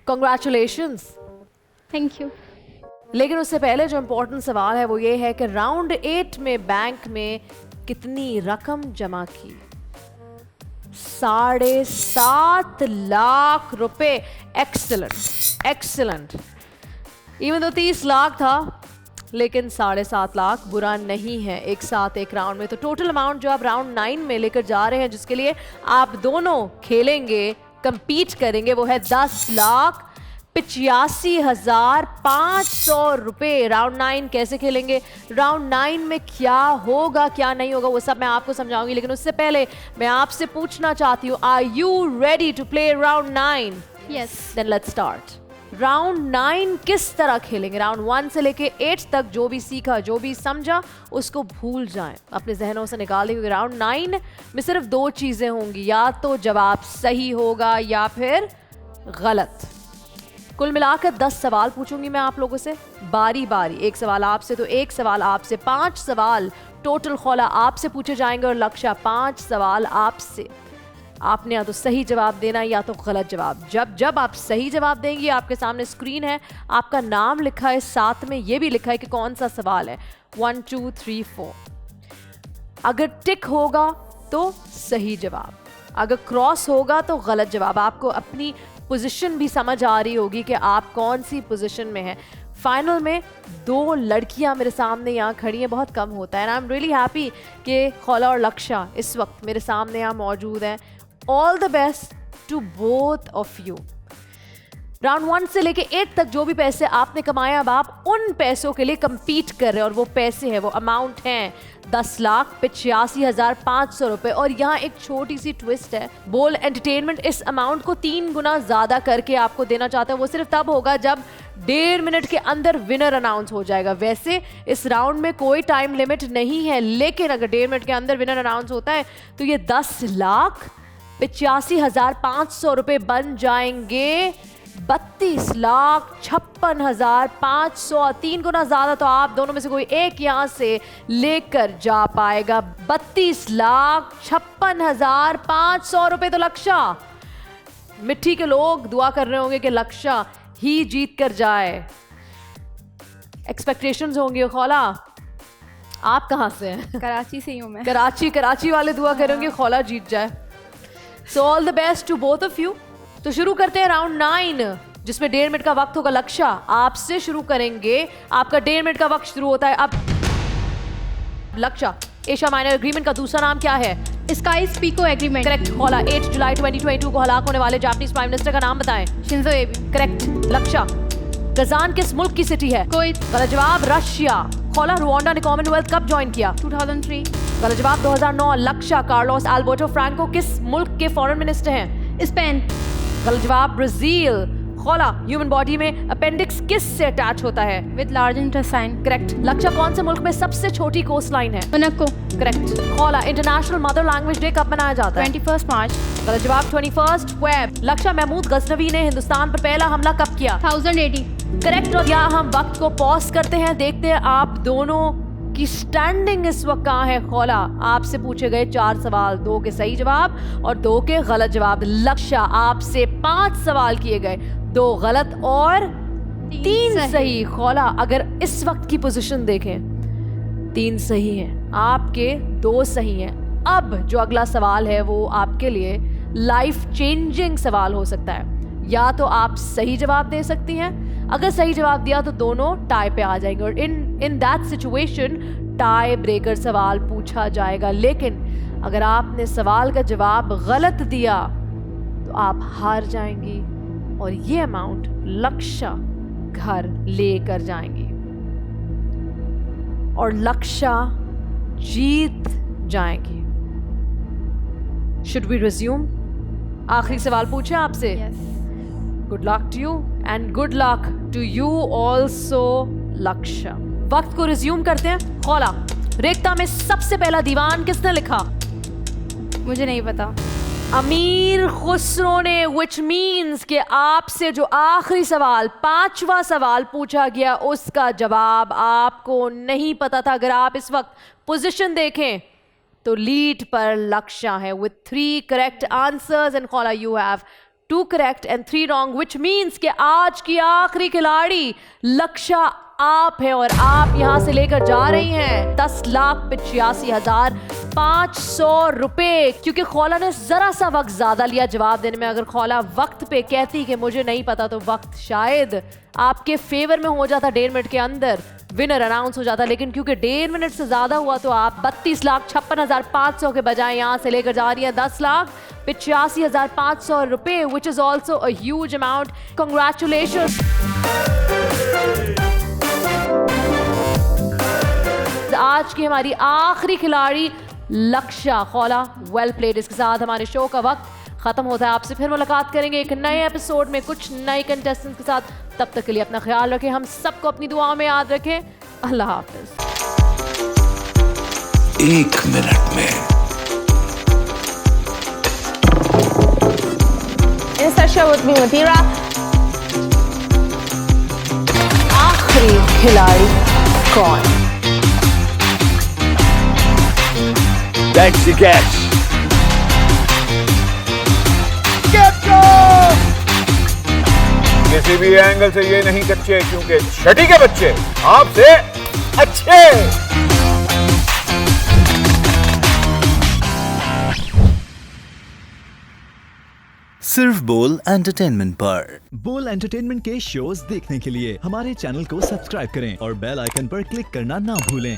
Congratulations. Thank you. लेकिन उससे पहले जो इम्पोर्टेंट सवाल है वो ये है कि राउंड 8 में बैंक में कितनी रकम जमा की? 7.5 लाख रुपए। Excellent excellent. इवन तो 30 लाख था, लेकिन 7.5 लाख बुरा नहीं है एक साथ एक राउंड में। तो टोटल अमाउंट जो आप राउंड 9 में लेकर जा रहे हैं, जिसके लिए आप दोनों खेलेंगे, कंपीट करेंगे, वो है 10,85,500 रुपए। राउंड 9 कैसे खेलेंगे, राउंड 9 में क्या होगा क्या नहीं होगा, वो सब मैं आपको समझाऊंगी। लेकिन उससे पहले मैं आपसे पूछना चाहती हूँ, are you ready to play round 9? Yes. Then let's start. Round 9 किस तरह खेलेंगे? राउंड 1 से लेके 8 तक जो भी सीखा, जो भी समझा, उसको भूल जाएं, अपने जहनों से निकाल दें, क्योंकि राउंड 9 में सिर्फ 2 चीजें होंगी, या तो जवाब सही होगा या फिर गलत। कुल मिलाकर 10 सवाल पूछूंगी मैं आप लोगों से, बारी बारी। एक सवाल आपसे तो एक सवाल आपसे, 5 सवाल टोटल खौला आपसे पूछे जाएंगे और लक्ष्य 5 सवाल आपसे। आपने या तो सही जवाब देना या तो गलत जवाब। जब आप सही जवाब देंगे, आपके सामने स्क्रीन है, आपका नाम लिखा है, साथ में ये भी लिखा है कि कौन सा सवाल है। 1 2 3 4। अगर टिक होगा तो सही जवाब, अगर क्रॉस होगा तो गलत जवाब। आपको अपनी पोजीशन भी समझ आ रही होगी कि आप कौन सी पोजीशन में हैं। फाइनल में 2 लड़कियां मेरे सामने यहाँ खड़ी हैं, बहुत कम होता है ना। आई एम रियली हैप्पी कि खौला और लक्ष्य इस वक्त मेरे सामने यहाँ मौजूद हैं। All the best to both of you. Round 1 से लेके 8 तक जो भी पैसे आपने कमाए, अब आप उन पैसों के लिए कंपीट कर रहे हैं, और वो पैसे हैं, वो अमाउंट हैं 10,85,500 रुपए। और यहाँ एक छोटी सी ट्विस्ट है, बोल एंटरटेनमेंट इस अमाउंट को 3 गुना ज्यादा करके आपको देना चाहता है। वो सिर्फ तब होगा जब 1.5 मिनट के अंदर विनर अनाउंस हो जाएगा। वैसे इस राउंड में कोई टाइम लिमिट नहीं है, लेकिन अगर 1.5 मिनट के अंदर विनर अनाउंस होता है तो ये 10,85,500 रुपए बन जाएंगे 32,56,500। 3 गुना ज्यादा तो आप दोनों में से कोई एक यहां से लेकर जा पाएगा। 32,56,500 रुपए। तो लक्ष्य, मिट्टी के लोग दुआ कर रहे होंगे कि लक्ष्य ही जीत कर जाए। एक्सपेक्टेशंस होंगे। खौला, आप कहां से हैं? कराची से ही हूँ मैं। कराची वाले दुआ करेंगे खौला जीत जाए। So all the best to both of you. तो शुरू करते हैं राउंड 9, जिसमें 1.5 मिनट का वक्त होगा। लक्ष्य, आपसे शुरू करेंगे, आपका 1.5 मिनट का वक्त शुरू होता है अब। लक्ष्य, एशिया माइनर एग्रीमेंट का दूसरा नाम क्या है? Sykes Picot agreement. Correct. Khaula, 8 जुलाई 2022 को हलाक होने वाले जापानीज प्राइम मिनिस्टर का नाम बताएं। शिंजो एबे। करेक्ट। लक्ष्य, कजान किस मुल्क की सिटी है? कुवैत। गलत जवाब। रशिया। खौला, रुवांडा ने कॉमनवेल्थ कब ज्वाइन किया? 2003। गलत जवाब। 2009। लक्ष्य, कार्लोस अल्बर्टो फ्रैंको किस मुल्क के फॉरेन मिनिस्टर हैं? स्पेन। गलत जवाब। ब्राजील। खौला, ह्यूमन बॉडी में अपेंडिक्स किस से अटैच होता है? With large intestine. Correct. Lakshya, कौन से मुल्क में सबसे छोटी कोस्ट लाइन है? Monaco. Correct. Khaula, international mother language day कब मनाया जाता है? 21 मार्च। गलत जवाब। 21 फेब। लक्ष्य, महमूद गजनवी ने हिंदुस्तान पर पहला हमला कब किया? 1080। करेक्ट। और यहाँ हम वक्त को पॉज करते हैं, देखते हैं आप दोनों की स्टैंडिंग इस वक्त कहाँ है। खौला, आपसे पूछे गए 4 सवाल, 2 के सही जवाब और 2 के गलत जवाब। लक्ष्य, आपसे 5 सवाल किए गए, 2 गलत और 3 सही। खौला, अगर इस वक्त की पोजीशन देखें, 3 सही हैं, आपके 2 सही हैं। अब जो अगला सवाल है वो आपके लिए लाइफ चेंजिंग सवाल हो सकता है। या तो आप सही जवाब दे सकती हैं, अगर सही जवाब दिया तो दोनों टाई पे आ जाएंगे, और in that situation tie breaker सवाल पूछा जाएगा। लेकिन अगर आपने सवाल का जवाब गलत दिया तो आप हार जाएंगी और ये अमाउंट लक्ष्य घर लेकर जाएंगी और लक्ष्य जीत जाएंगी। Should we resume? आखिरी सवाल पूछे आपसे। Good luck to you and good luck to you also Lakshya. वक्त को रिज्यूम करते हैं। खौला, रेख्ता में सबसे पहला दीवान किसने लिखा? मुझे नहीं पता। अमीर खुसरो ने, विच मीन्स कि आपसे जो आखिरी सवाल 5वां सवाल पूछा गया उसका जवाब आपको नहीं पता था। अगर आप इस वक्त पोजीशन देखें तो लीड पर लक्ष्य है with 3 correct answers and Khaula you have 2 correct and 3 wrong, which means कि आज की आखिरी खिलाड़ी लक्ष्य आप है और आप यहां से लेकर जा रही हैं 10,85,500 रुपए। क्योंकि खौला ने जरा सा वक्त ज्यादा लिया जवाब देने में। अगर खौला वक्त पे कहती कि मुझे नहीं पता तो वक्त शायद आपके फेवर में हो जाता, 1.5 मिनट के अंदर विनर अनाउंस हो जाता। लेकिन क्योंकि 1.5 मिनट से ज्यादा हुआ तो आप 32,56,500 के बजाय यहां से लेकर जा रही हैं 10,85,500 रुपए, which is also a huge amount. Congratulation. आज की हमारी आखिरी खिलाड़ी लक्ष्य। खौला, वेल प्लेड। इसके साथ हमारे शो का वक्त खत्म होता है। आपसे फिर मुलाकात करेंगे एक नए एपिसोड में कुछ नए कंटेस्टेंट्स के साथ। तब तक के लिए अपना ख्याल रखें, हम सबको अपनी दुआओं में याद रखें। अल्लाह हाफिज। 1 मिनट में Instasha with me Matira. आखिरी खिलाड़ी कौन? That's the catch. किसी भी एंगल से ये नहीं कच्चे, क्योंकि छठी के बच्चे आपसे अच्छे। सिर्फ बोल एंटरटेनमेंट पर। बोल एंटरटेनमेंट के शोज देखने के लिए हमारे चैनल को सब्सक्राइब करें और बेल आइकन पर क्लिक करना ना भूलें।